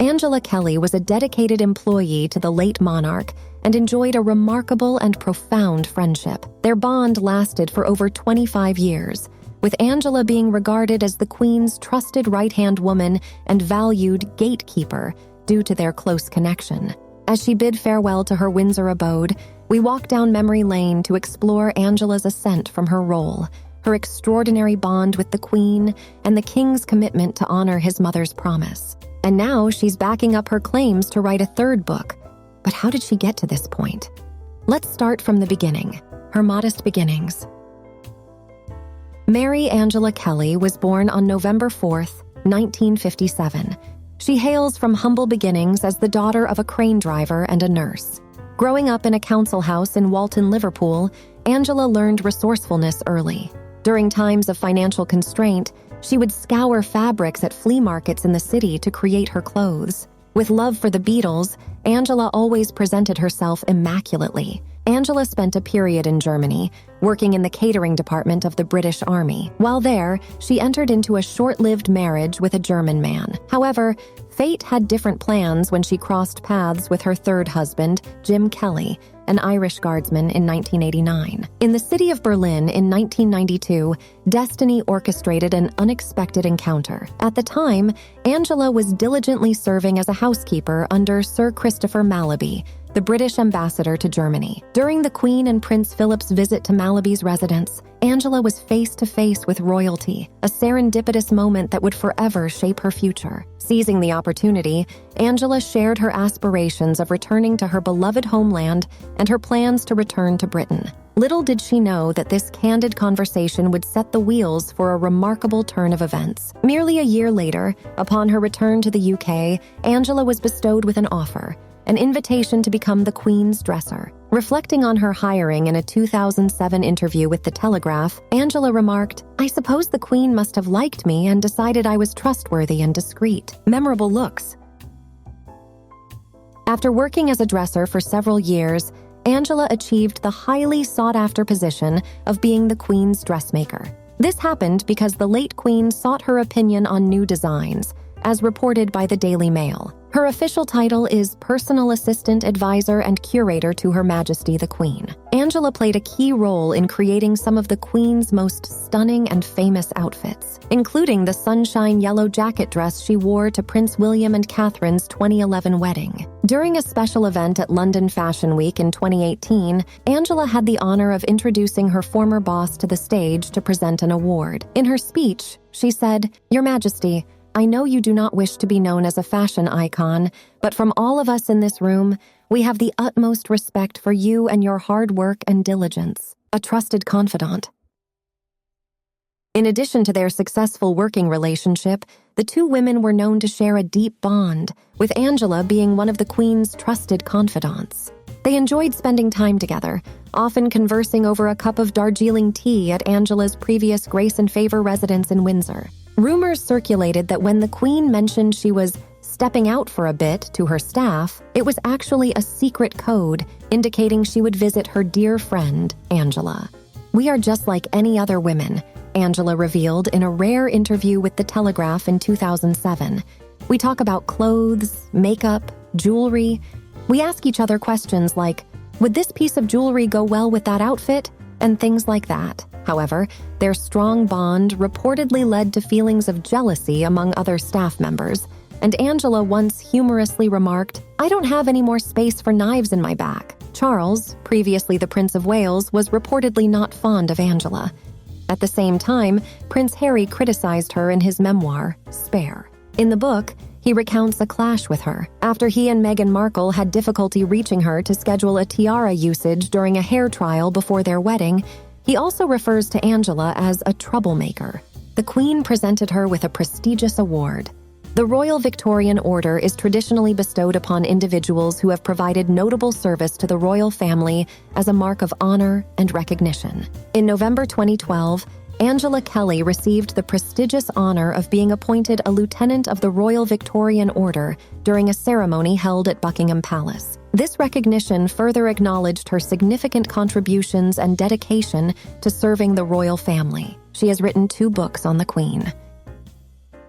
Angela Kelly was a dedicated employee to the late monarch and enjoyed a remarkable and profound friendship. Their bond lasted for over 25 years, with Angela being regarded as the Queen's trusted right-hand woman and valued gatekeeper due to their close connection. As she bid farewell to her Windsor abode, we walk down memory lane to explore Angela's ascent from her role, her extraordinary bond with the Queen, and the King's commitment to honor his mother's promise. And now she's backing up her claims to write a third book. But how did she get to this point? Let's start from the beginning, her modest beginnings. Mary Angela Kelly was born on November 4th, 1957. She hails from humble beginnings as the daughter of a crane driver and a nurse. Growing up in a council house in Walton, Liverpool, Angela learned resourcefulness early. During times of financial constraint, she would scour fabrics at flea markets in the city to create her clothes. With love for the Beatles, Angela always presented herself immaculately. Angela spent a period in Germany, working in the catering department of the British Army. While there, she entered into a short-lived marriage with a German man. However, fate had different plans when she crossed paths with her third husband, Jim Kelly, an Irish guardsman, in 1989. In the city of Berlin in 1992, destiny orchestrated an unexpected encounter. At the time, Angela was diligently serving as a housekeeper under Sir Christopher Malaby, the British ambassador to Germany. During the Queen and Prince Philip's visit to Malaby's residence, Angela was face-to-face with royalty, a serendipitous moment that would forever shape her future. Seizing the opportunity, Angela shared her aspirations of returning to her beloved homeland and her plans to return to Britain. Little did she know that this candid conversation would set the wheels for a remarkable turn of events. Merely a year later, upon her return to the UK, Angela was bestowed with an offer, an invitation to become the Queen's dresser. Reflecting on her hiring in a 2007 interview with The Telegraph, Angela remarked, "I suppose the Queen must have liked me and decided I was trustworthy and discreet." Memorable looks. After working as a dresser for several years, Angela achieved the highly sought-after position of being the Queen's dressmaker. This happened because the late Queen sought her opinion on new designs, as reported by the Daily Mail. Her official title is Personal Assistant, Advisor, and Curator to Her Majesty the Queen. Angela played a key role in creating some of the Queen's most stunning and famous outfits, including the sunshine yellow jacket dress she wore to Prince William and Catherine's 2011 wedding. During a special event at London Fashion Week in 2018, Angela had the honor of introducing her former boss to the stage to present an award. In her speech, she said, "Your Majesty, I know you do not wish to be known as a fashion icon, but from all of us in this room, we have the utmost respect for you and your hard work and diligence." A trusted confidant. In addition to their successful working relationship, the two women were known to share a deep bond, with Angela being one of the Queen's trusted confidants. They enjoyed spending time together, often conversing over a cup of Darjeeling tea at Angela's previous Grace and Favor residence in Windsor. Rumors circulated that when the Queen mentioned she was stepping out for a bit to her staff, it was actually a secret code indicating she would visit her dear friend, Angela. "We are just like any other women," Angela revealed in a rare interview with The Telegraph in 2007. "We talk about clothes, makeup, jewelry. We ask each other questions like, would this piece of jewelry go well with that outfit? And things like that." However, their strong bond reportedly led to feelings of jealousy among other staff members, and Angela once humorously remarked, "I don't have any more space for knives in my back." Charles, previously the Prince of Wales, was reportedly not fond of Angela. At the same time, Prince Harry criticized her in his memoir, Spare. In the book, he recounts a clash with her after he and Meghan Markle had difficulty reaching her to schedule a tiara usage during a hair trial before their wedding. He also refers to Angela as a troublemaker. The Queen presented her with a prestigious award. The Royal Victorian Order is traditionally bestowed upon individuals who have provided notable service to the royal family as a mark of honor and recognition. In November 2012, Angela Kelly received the prestigious honor of being appointed a Lieutenant of the Royal Victorian Order during a ceremony held at Buckingham Palace. This recognition further acknowledged her significant contributions and dedication to serving the royal family. She has written 2 books on the Queen.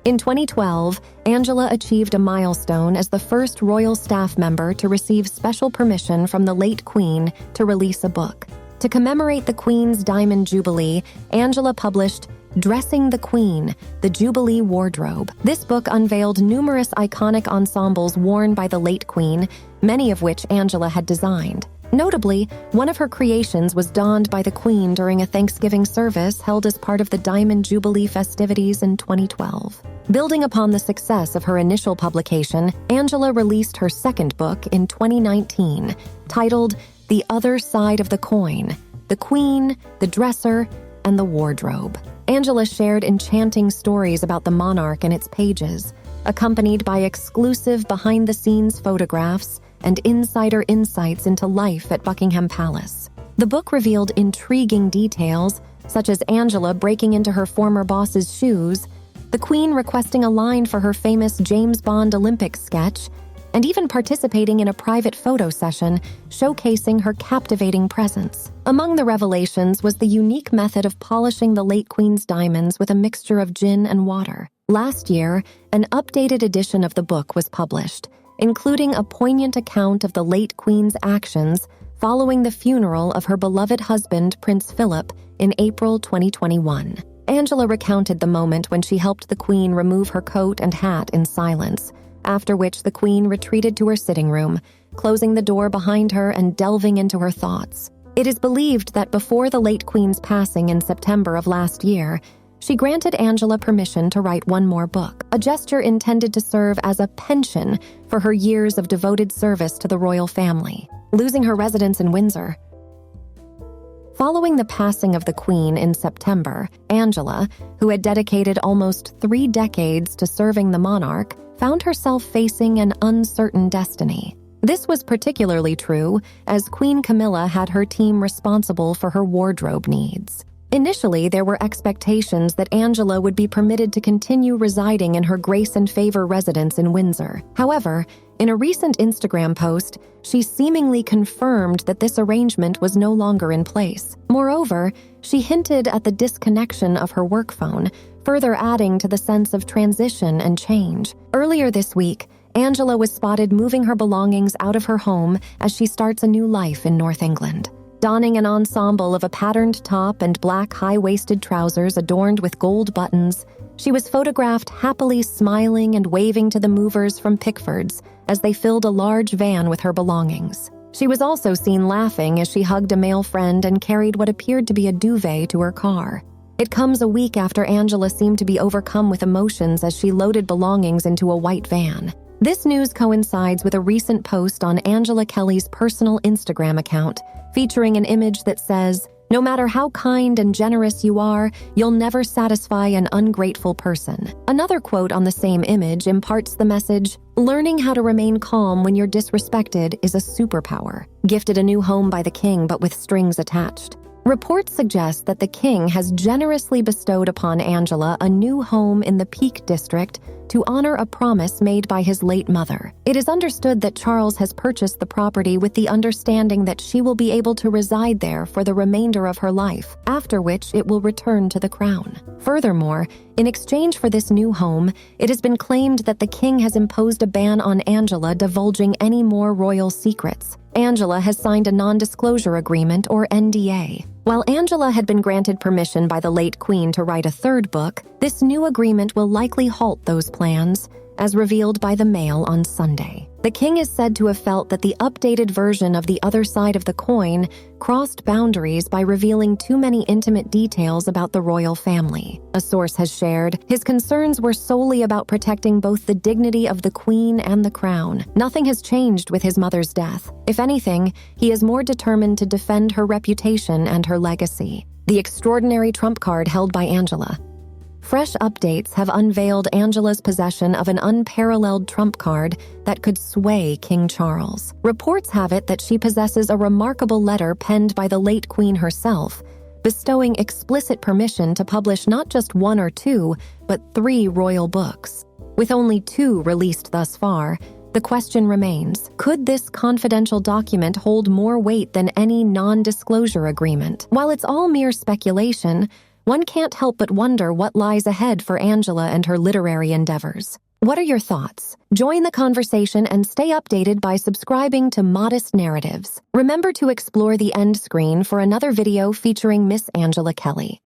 In 2012, Angela achieved a milestone as the first royal staff member to receive special permission from the late Queen to release a book. To commemorate the Queen's Diamond Jubilee, Angela published Dressing the Queen, the Jubilee Wardrobe. This book unveiled numerous iconic ensembles worn by the late Queen, many of which Angela had designed. Notably, one of her creations was donned by the Queen during a Thanksgiving service held as part of the Diamond Jubilee festivities in 2012. Building upon the success of her initial publication, Angela released her second book in 2019, titled The Other Side of the Coin: The Queen, the Dresser, and the Wardrobe. Angela shared enchanting stories about the monarch in its pages, accompanied by exclusive behind-the-scenes photographs and insider insights into life at Buckingham Palace. The book revealed intriguing details, such as Angela breaking into her former boss's shoes, the Queen requesting a line for her famous James Bond Olympics sketch, and even participating in a private photo session showcasing her captivating presence. Among the revelations was the unique method of polishing the late Queen's diamonds with a mixture of gin and water. Last year, an updated edition of the book was published, including a poignant account of the late Queen's actions following the funeral of her beloved husband, Prince Philip, in April 2021. Angela recounted the moment when she helped the Queen remove her coat and hat in silence, after which the Queen retreated to her sitting room, closing the door behind her and delving into her thoughts. It is believed that before the late Queen's passing in September of last year, she granted Angela permission to write one more book, a gesture intended to serve as a pension for her years of devoted service to the royal family. Losing her residence in Windsor. Following the passing of the Queen in September, Angela, who had dedicated almost 3 decades to serving the monarch, found herself facing an uncertain destiny. This was particularly true as Queen Camilla had her team responsible for her wardrobe needs. Initially, there were expectations that Angela would be permitted to continue residing in her grace and favor residence in Windsor. However, in a recent Instagram post, she seemingly confirmed that this arrangement was no longer in place. Moreover, she hinted at the disconnection of her work phone, further adding to the sense of transition and change. Earlier this week, Angela was spotted moving her belongings out of her home as she starts a new life in North England. Donning an ensemble of a patterned top and black high-waisted trousers adorned with gold buttons, she was photographed happily smiling and waving to the movers from Pickford's as they filled a large van with her belongings. She was also seen laughing as she hugged a male friend and carried what appeared to be a duvet to her car. It comes a week after Angela seemed to be overcome with emotions as she loaded belongings into a white van. This news coincides with a recent post on Angela Kelly's personal Instagram account, featuring an image that says, "No matter how kind and generous you are, you'll never satisfy an ungrateful person." Another quote on the same image imparts the message, "Learning how to remain calm when you're disrespected is a superpower." Gifted a new home by the king but with strings attached. Reports suggest that the king has generously bestowed upon Angela a new home in the Peak District to honor a promise made by his late mother. It is understood that Charles has purchased the property with the understanding that she will be able to reside there for the remainder of her life, after which it will return to the crown. Furthermore, in exchange for this new home, it has been claimed that the king has imposed a ban on Angela divulging any more royal secrets. Angela has signed a non-disclosure agreement, or NDA. While Angela had been granted permission by the late Queen to write a third book, this new agreement will likely halt those plans, as revealed by the Mail on Sunday. The king is said to have felt that the updated version of The Other Side of the Coin crossed boundaries by revealing too many intimate details about the royal family. A source has shared, his concerns were solely about protecting both the dignity of the Queen and the crown. Nothing has changed with his mother's death. If anything, he is more determined to defend her reputation and her legacy. The extraordinary trump card held by Angela. Fresh updates have unveiled Angela's possession of an unparalleled trump card that could sway King Charles. Reports have it that she possesses a remarkable letter penned by the late Queen herself, bestowing explicit permission to publish not just 1 or 2, but 3 royal books. With only 2 released thus far, the question remains, could this confidential document hold more weight than any non-disclosure agreement? While it's all mere speculation, One can't help but wonder what lies ahead for Angela and her literary endeavors. What are your thoughts? Join the conversation and stay updated by subscribing to Modest Narratives. Remember to explore the end screen for another video featuring Miss Angela Kelly.